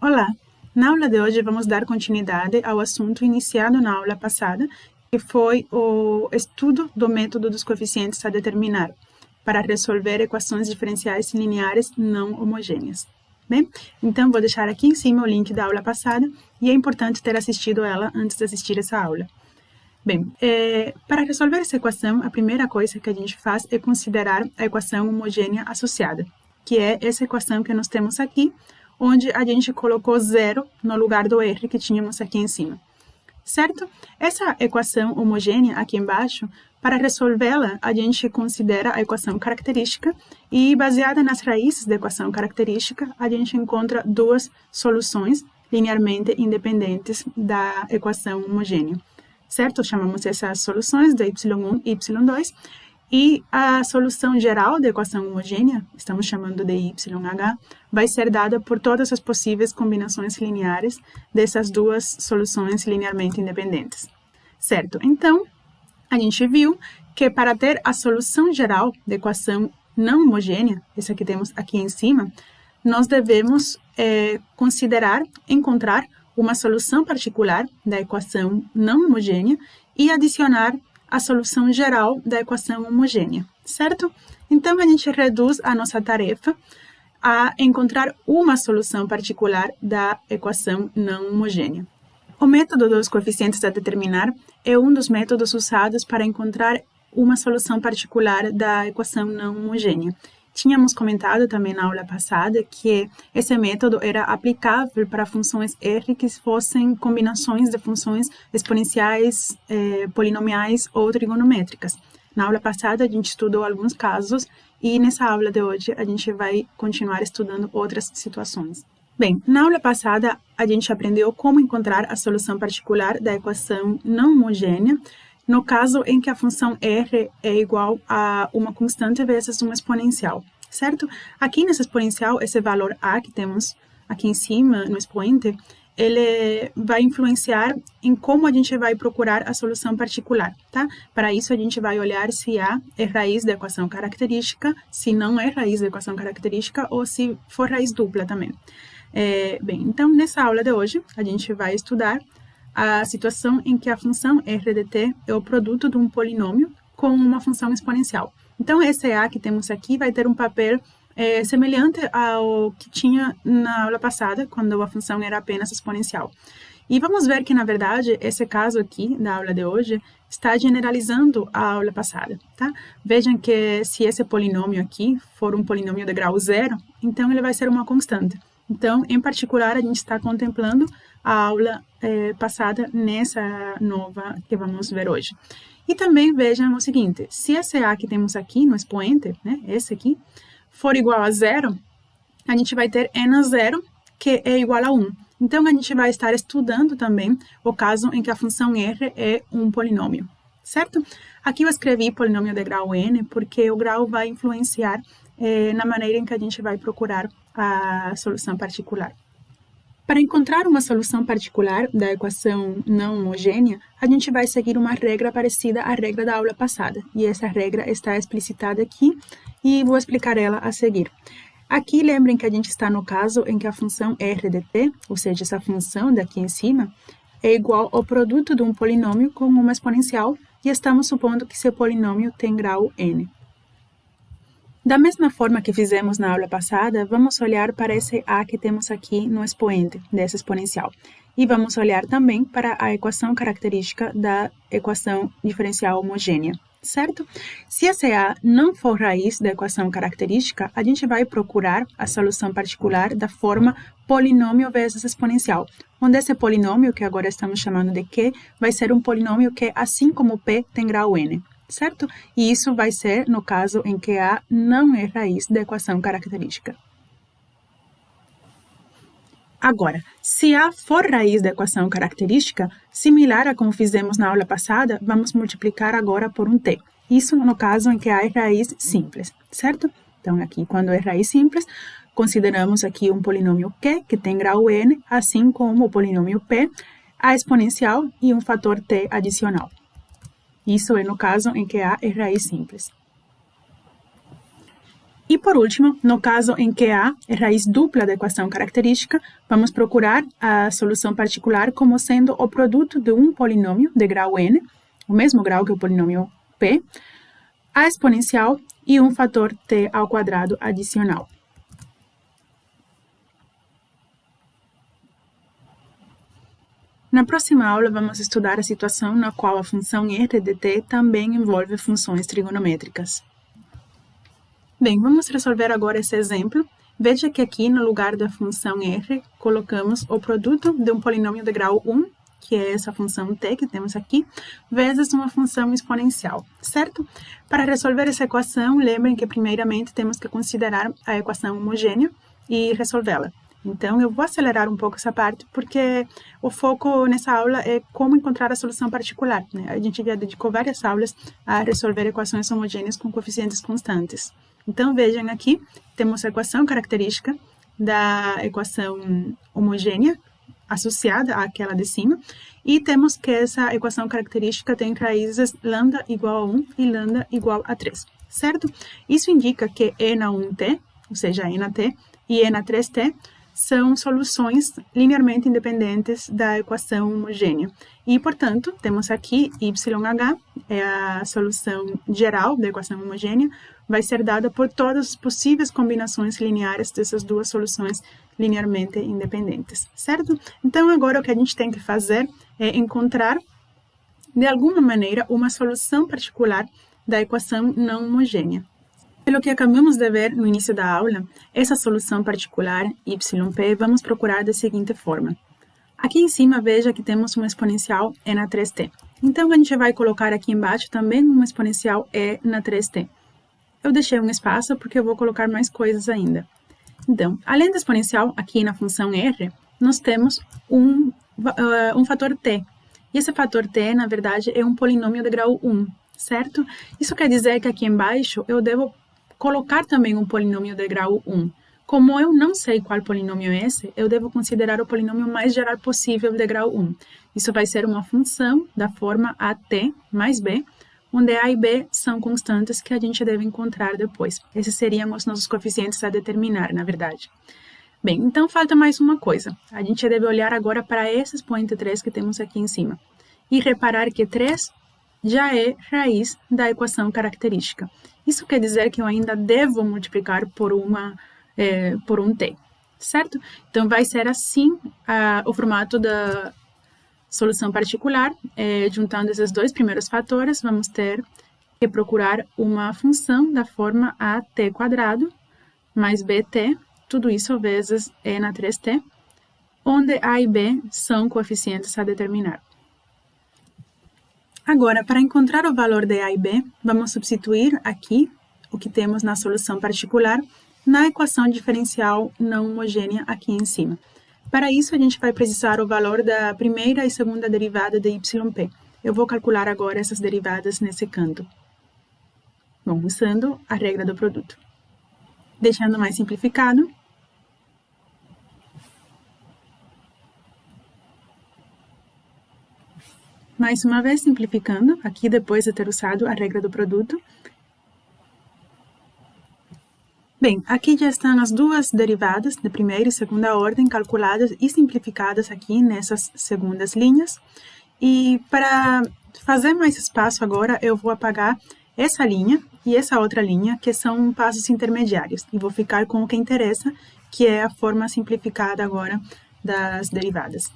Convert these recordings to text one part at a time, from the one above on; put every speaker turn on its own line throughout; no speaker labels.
Olá! Na aula de hoje vamos dar continuidade ao assunto iniciado na aula passada, que foi o estudo do método dos coeficientes a determinar para resolver equações diferenciais lineares não homogêneas. Bem, então vou deixar aqui em cima o link da aula passada e é importante ter assistido ela antes de assistir essa aula. Bem, para resolver essa equação, a primeira coisa que a gente faz é considerar a equação homogênea associada, que é essa equação que nós temos aqui, onde a gente colocou zero no lugar do R que tínhamos aqui em cima. Certo? Essa equação homogênea aqui embaixo, para resolvê-la, a gente considera a equação característica e, baseada nas raízes da equação característica, a gente encontra duas soluções linearmente independentes da equação homogênea. Certo? Chamamos essas soluções de y1 e y2. E a solução geral da equação homogênea, estamos chamando de YH, vai ser dada por todas as possíveis combinações lineares dessas duas soluções linearmente independentes. Certo? Então, a gente viu que para ter a solução geral da equação não homogênea, essa que temos aqui em cima, nós devemos encontrar uma solução particular da equação não homogênea e adicionar a solução geral da equação homogênea, certo? Então, a gente reduz a nossa tarefa a encontrar uma solução particular da equação não homogênea. O método dos coeficientes a determinar é um dos métodos usados para encontrar uma solução particular da equação não homogênea. Tínhamos comentado também na aula passada que esse método era aplicável para funções R que fossem combinações de funções exponenciais, polinomiais ou trigonométricas. Na aula passada a gente estudou alguns casos e nessa aula de hoje a gente vai continuar estudando outras situações. Bem, na aula passada a gente aprendeu como encontrar a solução particular da equação não homogênea no caso em que a função r é igual a uma constante vezes uma exponencial, certo? Aqui nessa exponencial, esse valor a que temos aqui em cima, no expoente, ele vai influenciar em como a gente vai procurar a solução particular, tá? Para isso, a gente vai olhar se a é raiz da equação característica, se não é raiz da equação característica ou se for raiz dupla também. Bem, então, nessa aula de hoje, a gente vai estudar a situação em que a função r de t é o produto de um polinômio com uma função exponencial. Então, esse a que temos aqui vai ter um papel semelhante ao que tinha na aula passada, quando a função era apenas exponencial. E vamos ver que, na verdade, esse caso aqui da aula de hoje está generalizando a aula passada, tá? Vejam que se esse polinômio aqui for um polinômio de grau zero, então ele vai ser uma constante. Então, em particular, a gente está contemplando a aula passada nessa nova que vamos ver hoje. E também vejam o seguinte, se esse a que temos aqui no expoente, né, esse aqui, for igual a zero, a gente vai ter n a zero, que é igual a 1. Então, a gente vai estar estudando também o caso em que a função r é um polinômio, certo? Aqui eu escrevi polinômio de grau n, porque o grau vai influenciar na maneira em que a gente vai procurar a solução particular. Para encontrar uma solução particular da equação não homogênea, a gente vai seguir uma regra parecida à regra da aula passada, e essa regra está explicitada aqui, e vou explicar ela a seguir. Aqui, lembrem que a gente está no caso em que a função r de t, ou seja, essa função daqui em cima, é igual ao produto de um polinômio com uma exponencial, e estamos supondo que esse polinômio tem grau n. Da mesma forma que fizemos na aula passada, vamos olhar para esse a que temos aqui no expoente dessa exponencial. E vamos olhar também para a equação característica da equação diferencial homogênea, certo? Se esse a não for raiz da equação característica, a gente vai procurar a solução particular da forma polinômio vezes exponencial, onde esse polinômio, que agora estamos chamando de Q, vai ser um polinômio que, assim como P, tem grau n. Certo? E isso vai ser no caso em que A não é raiz da equação característica. Agora, se A for raiz da equação característica, similar a como fizemos na aula passada, vamos multiplicar agora por um t. Isso no caso em que A é raiz simples, certo? Então, aqui, quando é raiz simples, consideramos aqui um polinômio Q, que tem grau n, assim como o polinômio P, a exponencial e um fator t adicional. Isso é no caso em que A é raiz simples. E por último, no caso em que A é raiz dupla da equação característica, vamos procurar a solução particular como sendo o produto de um polinômio de grau n, o mesmo grau que o polinômio p, a exponencial e um fator t ao quadrado adicional. Na próxima aula, vamos estudar a situação na qual a função r de t também envolve funções trigonométricas. Bem, vamos resolver agora esse exemplo. Veja que aqui, no lugar da função r, colocamos o produto de um polinômio de grau 1, que é essa função t que temos aqui, vezes uma função exponencial, certo? Para resolver essa equação, lembrem que primeiramente temos que considerar a equação homogênea e resolvê-la. Então, eu vou acelerar um pouco essa parte, porque o foco nessa aula é como encontrar a solução particular, né? A gente já dedicou várias aulas a resolver equações homogêneas com coeficientes constantes. Então, vejam aqui, temos a equação característica da equação homogênea, associada àquela de cima, e temos que essa equação característica tem raízes lambda igual a 1 e lambda igual a 3, certo? Isso indica que e na 1t, ou seja, e na t, e e na 3t, são soluções linearmente independentes da equação homogênea. E, portanto, temos aqui YH, é a solução geral da equação homogênea, vai ser dada por todas as possíveis combinações lineares dessas duas soluções linearmente independentes, certo? Então, agora o que a gente tem que fazer é encontrar, de alguma maneira, uma solução particular da equação não homogênea. Pelo que acabamos de ver no início da aula, essa solução particular, yp, vamos procurar da seguinte forma. Aqui em cima, veja que temos uma exponencial e na 3t. Então, a gente vai colocar aqui embaixo também uma exponencial e na 3t. Eu deixei um espaço porque eu vou colocar mais coisas ainda. Então, além da exponencial, aqui na função r, nós temos um fator t. E esse fator t, na verdade, é um polinômio de grau 1, certo? Isso quer dizer que aqui embaixo eu devo colocar também um polinômio de grau 1. Como eu não sei qual polinômio é esse, eu devo considerar o polinômio mais geral possível de grau 1. Isso vai ser uma função da forma at mais b, onde a e b são constantes que a gente deve encontrar depois. Esses seriam os nossos coeficientes a determinar, na verdade. Bem, então falta mais uma coisa. A gente deve olhar agora para esse expoente 3 que temos aqui em cima. E reparar que 3 já é raiz da equação característica. Isso quer dizer que eu ainda devo multiplicar por um t, certo? Então, vai ser assim o formato da solução particular. Juntando esses dois primeiros fatores, vamos ter que procurar uma função da forma at² mais bt, tudo isso vezes e na 3t, onde a e b são coeficientes a determinar. Agora, para encontrar o valor de a e b, vamos substituir aqui o que temos na solução particular na equação diferencial não homogênea aqui em cima. Para isso, a gente vai precisar o valor da primeira e segunda derivada de yp. Eu vou calcular agora essas derivadas nesse canto. Bom, usando a regra do produto. Deixando mais simplificado, mais uma vez simplificando, aqui depois de ter usado a regra do produto. Bem, aqui já estão as duas derivadas de primeira e segunda ordem calculadas e simplificadas aqui nessas segundas linhas. E para fazer mais espaço agora, eu vou apagar essa linha e essa outra linha, que são passos intermediários. E vou ficar com o que interessa, que é a forma simplificada agora das derivadas.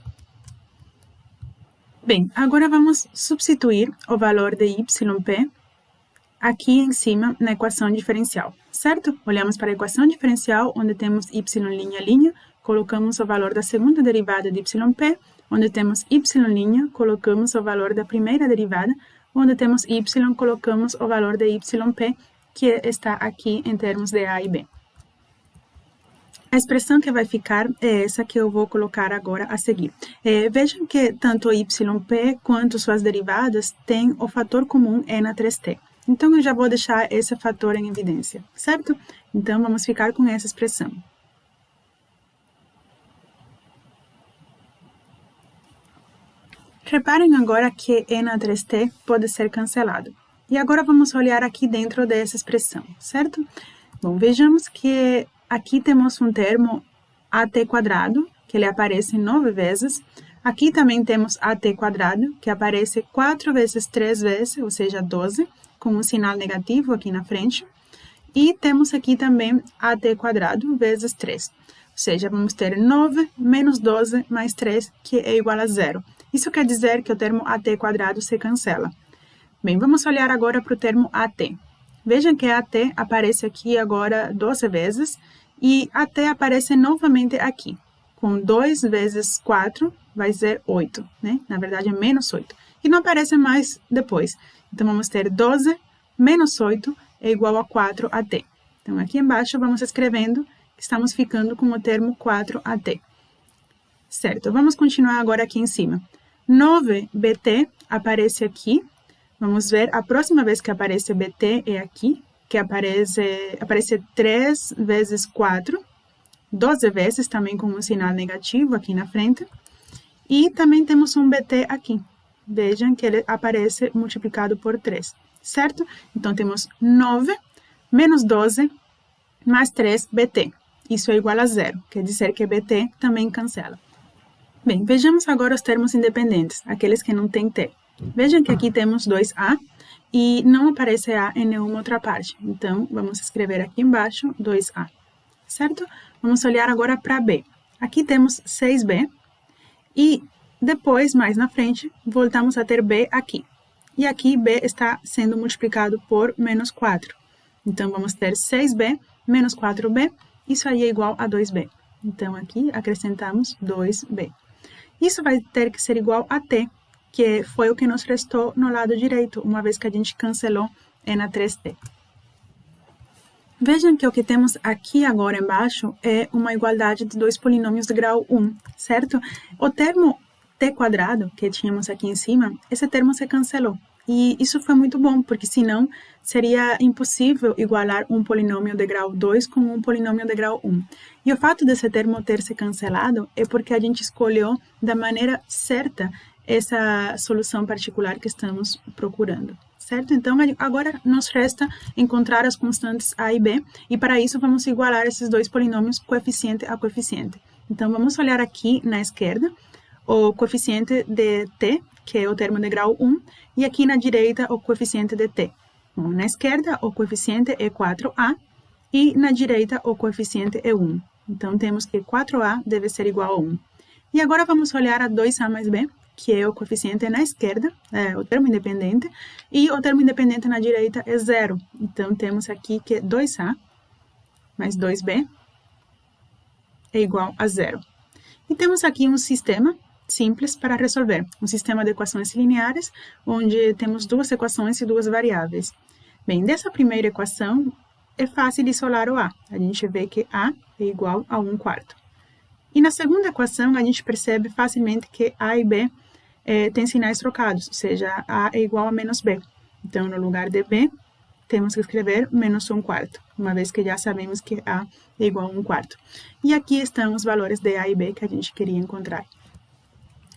Bem, agora vamos substituir o valor de yp aqui em cima na equação diferencial, certo? Olhamos para a equação diferencial, onde temos y', colocamos o valor da segunda derivada de yp, onde temos y', colocamos o valor da primeira derivada, onde temos y, colocamos o valor de yp, que está aqui em termos de a e b. A expressão que vai ficar é essa que eu vou colocar agora a seguir. Vejam que tanto yp quanto suas derivadas têm o fator comum e na 3t. Então, eu já vou deixar esse fator em evidência, certo? Então, vamos ficar com essa expressão. Reparem agora que e na 3t pode ser cancelado. E agora vamos olhar aqui dentro dessa expressão, certo? Bom, vejamos que aqui temos um termo at², que ele aparece 9 vezes. Aqui também temos at², que aparece 4 vezes 3 vezes, ou seja, 12, com um sinal negativo aqui na frente. E temos aqui também at² vezes 3. Ou seja, vamos ter 9 menos 12 mais 3, que é igual a 0. Isso quer dizer que o termo at² se cancela. Bem, vamos olhar agora para o termo at. Vejam que at aparece aqui agora 12 vezes e at aparece novamente aqui. Com 2 vezes 4 vai ser 8, né? Na verdade é menos 8. E não aparece mais depois. Então, vamos ter 12 menos 8 é igual a 4at. Então, aqui embaixo vamos escrevendo que estamos ficando com o termo 4at. Certo, vamos continuar agora aqui em cima. 9bt aparece aqui. Vamos ver, a próxima vez que aparece bt é aqui, que aparece 3 vezes 4, 12 vezes, também com um sinal negativo aqui na frente. E também temos um bt aqui. Vejam que ele aparece multiplicado por 3, certo? Então, temos 9 menos 12 mais 3 bt. Isso é igual a 0, quer dizer que bt também cancela. Bem, vejamos agora os termos independentes, aqueles que não têm t. Vejam que aqui temos 2a e não aparece a em nenhuma outra parte. Então, vamos escrever aqui embaixo 2a, certo? Vamos olhar agora para b. Aqui temos 6b e depois, mais na frente, voltamos a ter b aqui. E aqui b está sendo multiplicado por menos 4. Então, vamos ter 6b menos 4b, isso aí é igual a 2b. Então, aqui acrescentamos 2b. Isso vai ter que ser igual a t, que foi o que nos restou no lado direito, uma vez que a gente cancelou na 3t. Vejam que o que temos aqui agora embaixo é uma igualdade de dois polinômios de grau 1, certo? O termo t², que tínhamos aqui em cima, esse termo se cancelou. E isso foi muito bom, porque senão seria impossível igualar um polinômio de grau 2 com um polinômio de grau 1. E o fato desse termo ter se cancelado é porque a gente escolheu da maneira certa essa solução particular que estamos procurando, certo? Então, agora nos resta encontrar as constantes a e b, e para isso vamos igualar esses dois polinômios coeficiente a coeficiente. Então, vamos olhar aqui na esquerda o coeficiente de t, que é o termo de grau 1, e aqui na direita o coeficiente de t. Bom, na esquerda o coeficiente é 4a e na direita o coeficiente é 1. Então, temos que 4a deve ser igual a 1. E agora vamos olhar a 2a mais b, que é o coeficiente na esquerda, o termo independente, e o termo independente na direita é 0. Então, temos aqui que 2a mais 2b é igual a 0. E temos aqui um sistema simples para resolver, um sistema de equações lineares, onde temos duas equações e duas variáveis. Bem, dessa primeira equação, é fácil isolar o a. A gente vê que a é igual a 1/4. E na segunda equação, a gente percebe facilmente que a e b tem sinais trocados, ou seja, a é igual a menos b. Então, no lugar de b, temos que escrever menos 1/4, uma vez que já sabemos que a é igual a 1/4. E aqui estão os valores de a e b que a gente queria encontrar.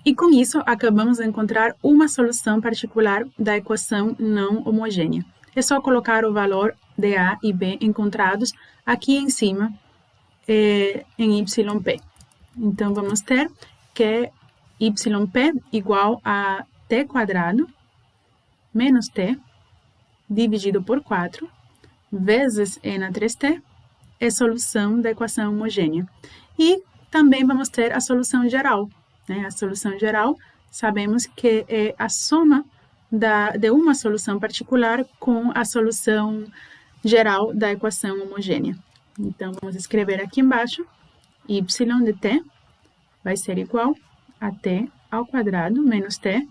E com isso, acabamos de encontrar uma solução particular da equação não homogênea. É só colocar o valor de a e b encontrados aqui em cima em yp. Então, vamos ter que yp igual a t² menos t dividido por 4 vezes e na 3t é solução da equação homogênea. E também vamos ter a solução geral. A solução geral, sabemos que é a soma de uma solução particular com a solução geral da equação homogênea. Então, vamos escrever aqui embaixo, y de t vai ser igual a t² menos t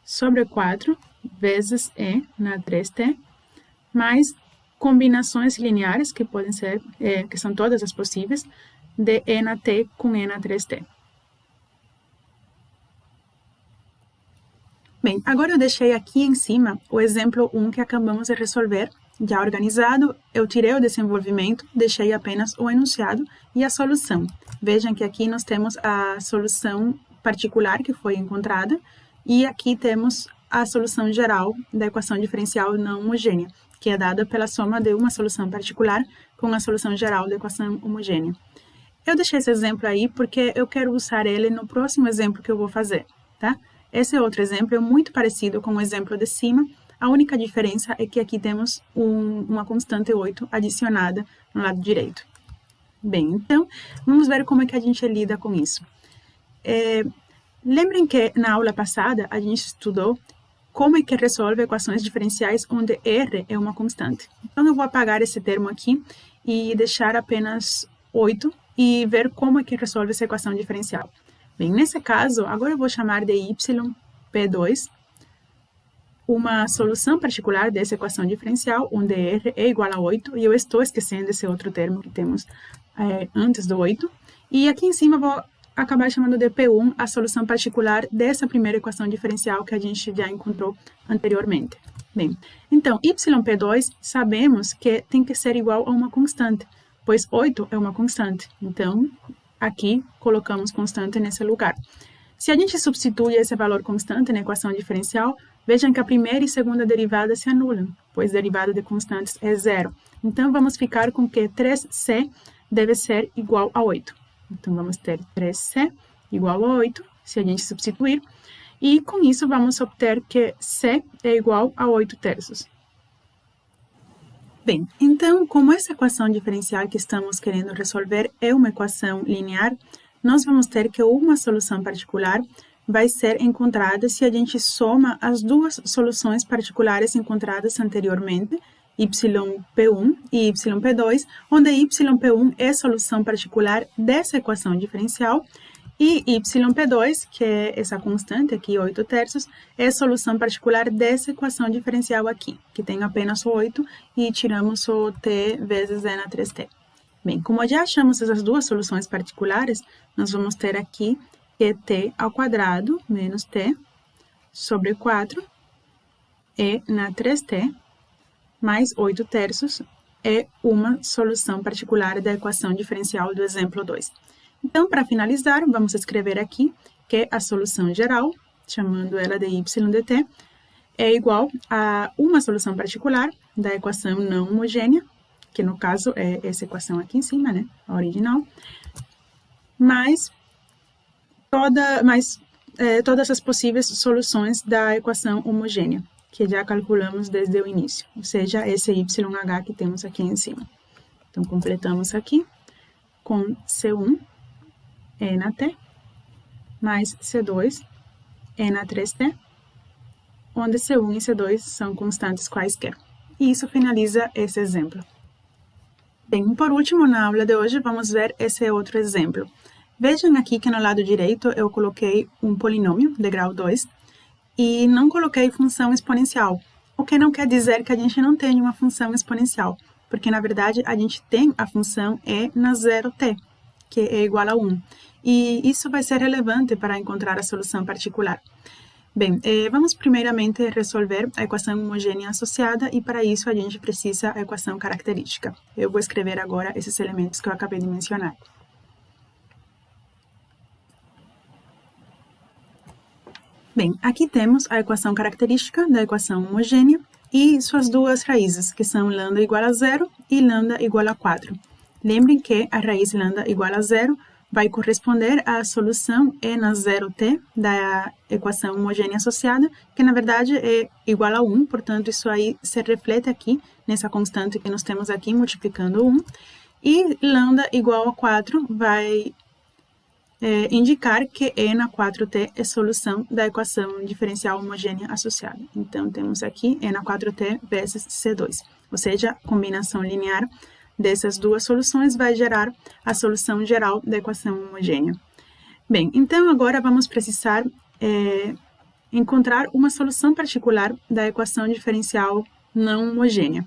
sobre 4 vezes e na 3t, mais combinações lineares, que podem ser, que são todas as possíveis, de e na t com e na 3t. Bem, agora eu deixei aqui em cima o exemplo 1 que acabamos de resolver, já organizado. Eu tirei o desenvolvimento, deixei apenas o enunciado e a solução. Vejam que aqui nós temos a solução particular que foi encontrada e aqui temos a solução geral da equação diferencial não homogênea, que é dada pela soma de uma solução particular com a solução geral da equação homogênea. Eu deixei esse exemplo aí porque eu quero usar ele no próximo exemplo que eu vou fazer, tá? Esse outro exemplo é muito parecido com o exemplo de cima, a única diferença é que aqui temos uma constante 8 adicionada no lado direito. Bem, então, vamos ver como é que a gente lida com isso. Lembrem que na aula passada a gente estudou como é que resolve equações diferenciais onde R é uma constante. Então, eu vou apagar esse termo aqui e deixar apenas 8 e ver como é que resolve essa equação diferencial. Bem, nesse caso, agora eu vou chamar de yp2 uma solução particular dessa equação diferencial, onde R é igual a 8, e eu estou esquecendo esse outro termo que temos antes do 8. E aqui em cima eu vou acabar chamando de P1 a solução particular dessa primeira equação diferencial que a gente já encontrou anteriormente. Bem, então, yp2 sabemos que tem que ser igual a uma constante, pois 8 é uma constante. Então, aqui colocamos constante nesse lugar. Se a gente substitui esse valor constante na equação diferencial, vejam que a primeira e segunda derivada se anulam, pois derivada de constantes é zero. Então, vamos ficar com que 3c deve ser igual a 8. Então, vamos ter 3c igual a 8, se a gente substituir. E, com isso, vamos obter que c é igual a 8 terços. Bem, então, como essa equação diferencial que estamos querendo resolver é uma equação linear, nós vamos ter que uma solução particular vai ser encontrada se a gente soma as duas soluções particulares encontradas anteriormente, yp1 e yp2, onde yp1 é a solução particular dessa equação diferencial e yp2, que é essa constante aqui, 8 terços, é a solução particular dessa equação diferencial aqui, que tem apenas o 8 e tiramos o t vezes n na 3t. Bem, como já achamos essas duas soluções particulares, nós vamos ter aqui que t ao quadrado menos t sobre 4 e na 3t mais 8 terços é uma solução particular da equação diferencial do exemplo 2. Então, para finalizar, vamos escrever aqui que a solução geral, chamando ela de y de t, é igual a uma solução particular da equação não homogênea, que no caso é essa equação aqui em cima, né, a original, mais todas as possíveis soluções da equação homogênea, que já calculamos desde o início, ou seja, esse YH que temos aqui em cima. Então, completamos aqui com C1, E na T, mais C2, E na 3T, onde C1 e C2 são constantes quaisquer. E isso finaliza esse exemplo. Bem, por último, na aula de hoje, vamos ver esse outro exemplo. Vejam aqui que no lado direito eu coloquei um polinômio de grau 2 e não coloquei função exponencial, o que não quer dizer que a gente não tenha uma função exponencial, porque na verdade a gente tem a função e na 0t, que é igual a 1, e isso vai ser relevante para encontrar a solução particular. Bem, vamos primeiramente resolver a equação homogênea associada e para isso a gente precisa da equação característica. Eu vou escrever agora esses elementos que eu acabei de mencionar. Bem, aqui temos a equação característica da equação homogênea e suas duas raízes, que são lambda igual a 0 e lambda igual a 4. Lembrem que a raiz lambda igual a 0 vai corresponder à solução E na 0t da equação homogênea associada, que na verdade é igual a 1, portanto isso aí se reflete aqui nessa constante que nós temos aqui, multiplicando 1, e lambda igual a 4 vai indicar que E na 4t é solução da equação diferencial homogênea associada. Então temos aqui E na 4t vezes C2, ou seja, a combinação linear dessas duas soluções vai gerar a solução geral da equação homogênea. Bem, então agora vamos precisar encontrar uma solução particular da equação diferencial não homogênea.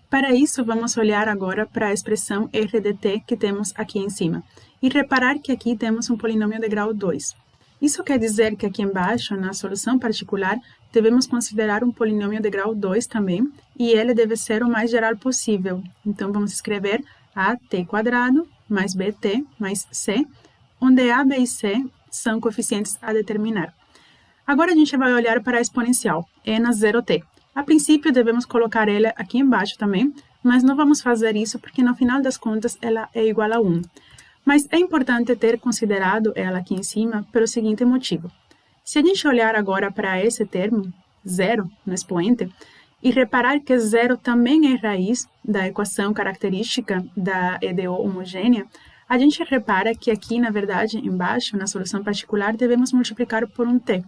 Para isso, vamos olhar agora para a expressão r de t que temos aqui em cima e reparar que aqui temos um polinômio de grau 2. Isso quer dizer que aqui embaixo, na solução particular, devemos considerar um polinômio de grau 2 também, e ele deve ser o mais geral possível. Então, vamos escrever at² mais bt mais c, onde a, b e c são coeficientes a determinar. Agora, a gente vai olhar para a exponencial, e na 0t. A princípio, devemos colocar ele aqui embaixo também, mas não vamos fazer isso porque no final das contas ela é igual a 1. Mas é importante ter considerado ela aqui em cima pelo seguinte motivo. Se a gente olhar agora para esse termo, 0, no expoente, e reparar que 0 também é raiz da equação característica da EDO homogênea, a gente repara que aqui, na verdade, embaixo, na solução particular, devemos multiplicar por um t,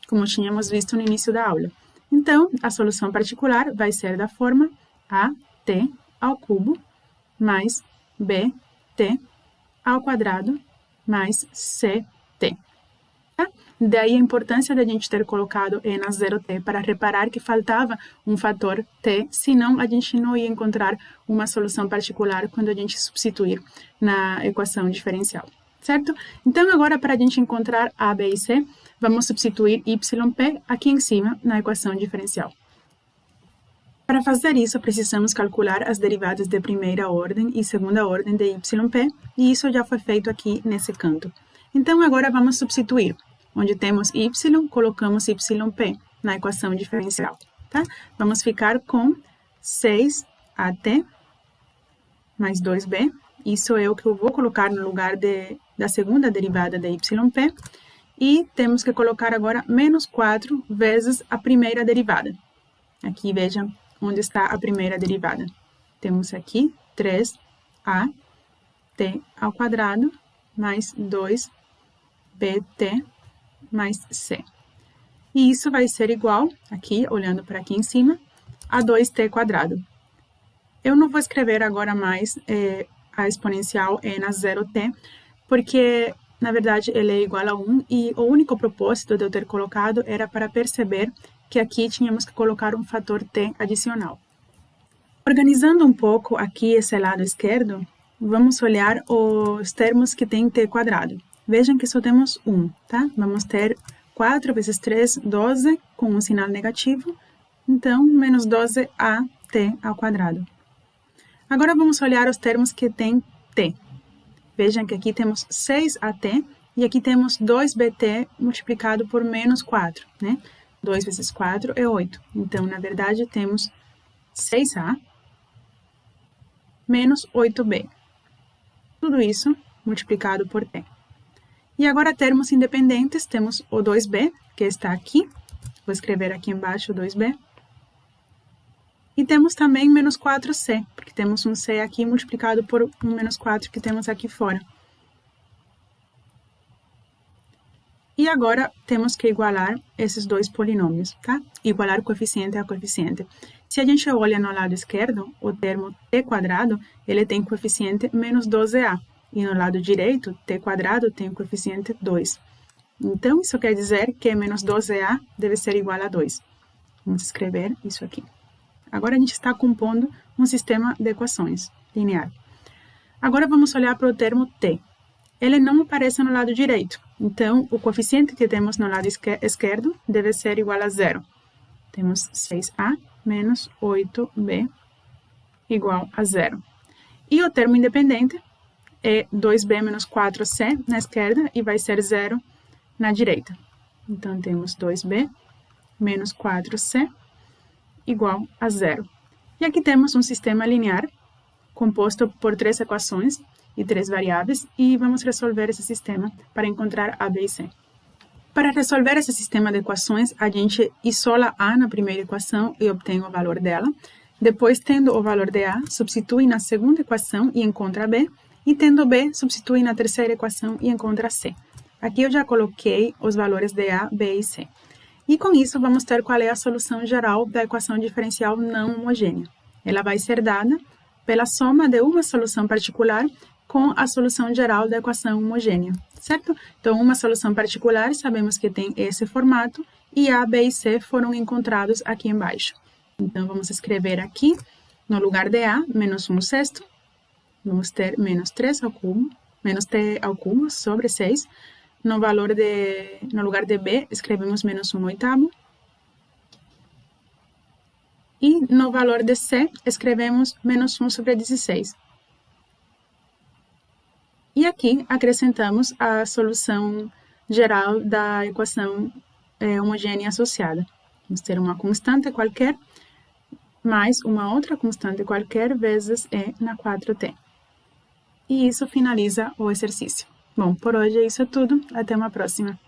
como tínhamos visto no início da aula. Então, a solução particular vai ser da forma AT ao cubo mais BT ao quadrado mais CT. Tá? Daí a importância da gente ter colocado E na 0t para reparar que faltava um fator t, senão a gente não ia encontrar uma solução particular quando a gente substituir na equação diferencial, certo? Então, agora para a gente encontrar A, B e C, vamos substituir yp aqui em cima na equação diferencial. Para fazer isso, precisamos calcular as derivadas de primeira ordem e segunda ordem de yp, e isso já foi feito aqui nesse canto. Então, agora vamos substituir. Onde temos y, colocamos yp na equação diferencial. Tá? Vamos ficar com 6at mais 2b. Isso é o que eu vou colocar no lugar da segunda derivada de yp. E temos que colocar agora menos 4 vezes a primeira derivada. Aqui, veja onde está a primeira derivada. Temos aqui 3at ao quadrado mais 2bt mais c. E isso vai ser igual, aqui, olhando para aqui em cima, a 2t quadrado. Eu não vou escrever agora mais a exponencial e na 0t, porque, na verdade, ele é igual a 1, e o único propósito de eu ter colocado era para perceber que aqui tínhamos que colocar um fator t adicional. Organizando um pouco aqui esse lado esquerdo, vamos olhar os termos que tem t quadrado. Vejam que só temos 1, tá? Vamos ter 4 vezes 3, 12, com um sinal negativo. Então, menos 12at ao quadrado. Agora, vamos olhar os termos que tem t. Vejam que aqui temos 6at e aqui temos 2bt multiplicado por menos 4, né? 2 vezes 4 é 8. Então, na verdade, temos 6a menos 8b. Tudo isso multiplicado por t. E agora, termos independentes, temos o 2b, que está aqui. Vou escrever aqui embaixo o 2b. E temos também menos 4c, porque temos um c aqui multiplicado por um menos 4 que temos aqui fora. E agora, temos que igualar esses dois polinômios, tá? Igualar coeficiente a coeficiente. Se a gente olha no lado esquerdo, o termo t quadrado, ele tem coeficiente menos 12a. E no lado direito, t quadrado tem o coeficiente 2. Então, isso quer dizer que menos 12a deve ser igual a 2. Vamos escrever isso aqui. Agora, a gente está compondo um sistema de equações linear. Agora, vamos olhar para o termo t. Ele não aparece no lado direito. Então, o coeficiente que temos no lado esquerdo deve ser igual a 0. Temos 6a menos 8b igual a 0. E o termo independente é 2b menos 4c na esquerda e vai ser 0 na direita. Então, temos 2b menos 4c igual a 0. E aqui temos um sistema linear composto por 3 equações e 3 variáveis, e vamos resolver esse sistema para encontrar A, B e C. Para resolver esse sistema de equações, a gente isola A na primeira equação e obtém o valor dela. Depois, tendo o valor de A, substitui na segunda equação e encontra B. E tendo B, substitui na terceira equação e encontra C. Aqui eu já coloquei os valores de A, B e C. E com isso, vamos ter qual é a solução geral da equação diferencial não homogênea. Ela vai ser dada pela soma de uma solução particular com a solução geral da equação homogênea, certo? Então, uma solução particular, sabemos que tem esse formato, e A, B e C foram encontrados aqui embaixo. Então, vamos escrever aqui, no lugar de A, menos 1/6, vamos ter menos 3 ao cubo, menos t ao cubo sobre 6. No lugar de b, escrevemos menos 1/8. E no valor de c, escrevemos menos 1 sobre 16. E aqui acrescentamos a solução geral da equação homogênea associada. Vamos ter uma constante qualquer, mais uma outra constante qualquer vezes E na 4t. E isso finaliza o exercício. Bom, por hoje é isso tudo. Até uma próxima.